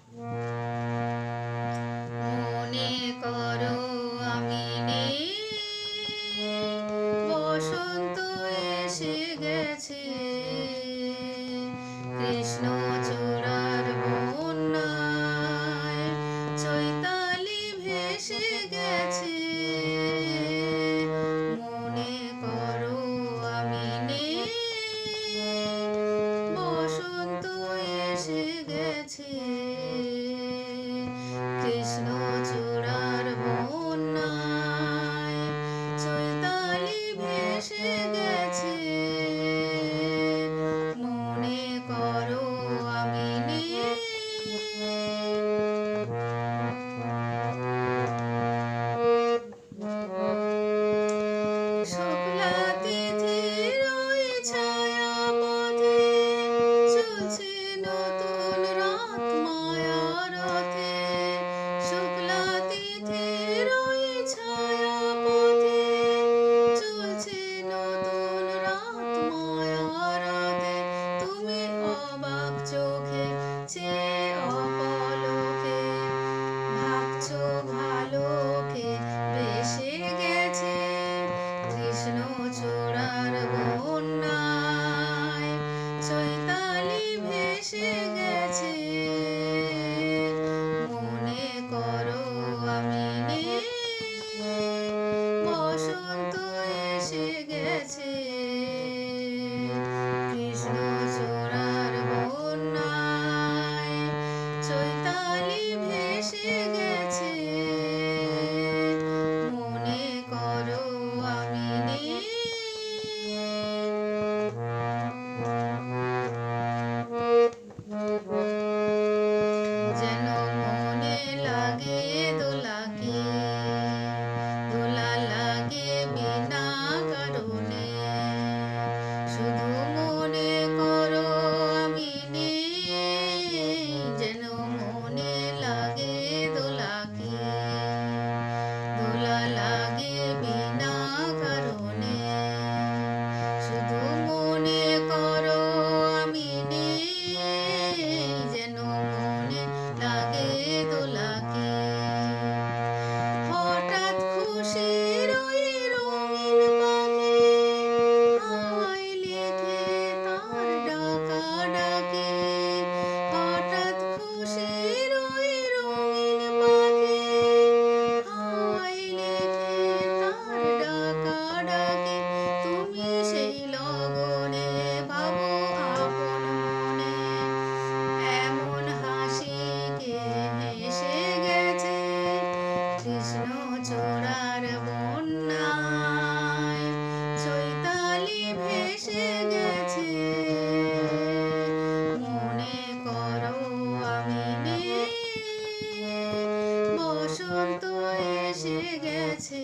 মনে করো আমি নেই, বসন্ত এসে গেছে, কৃষ্ণচূড়ার বন্যায় চৈতালি ভেসে গেছে। মনে করো আমি নেই, বসন্ত এসে গেছে, কৃষ্ণচূড়ার বন্যায় চৈতালি ভেসে গেছে। মনে করো আমি নেই। শুক্লা তিথির ওই ছায়াপথে চলছে নতুন রাত মায়া রথে। শুক্লা তিথির ওই ছায়াপথে চলছে নতুন রাত মায়া রথে। তুমি অবাক চোখে চেয়ে অপলকে ভাবছো ভালোকে ভেসে গেছে, কৃষ্ণচূড়ার বন্যায় চৈতালি ভেসে গেছে। মনে করো আমি নেই, বসন্ত এসে গেছে, কৃষ্ণচূড়ার বন্যায় চৈতালি ভেসে গেছে। মনে করো আমি নেই। যেন মনে লাগে দোলাকে, দোলা লাগে বিনা কারণে, শুধু মনে করো আমি নেই। যেন মনে লাগে দোলাকে, দোলা লাগে বিনা কারণে, শুধু মনে করো আমি নেই। যেন মনে লাগে দোলাকে। হঠাৎ খুশির ওই রঙিন পাখি হাওয়ায় লিখে তার ডাকাডাকি। হঠাৎ খুশির ওই রঙিন পাখি হাওয়ায় লিখে তার ডাকাডাকি। তুমি সেই লগনে ভাবো আপন মনে, এমন হাসিকে হেসে গেছে, কৃষ্ণচূড়ার বন্যায় চৈতালি ভেসে গেছে। মনে করো আমি নেই, বসন্ত এসে গেছে।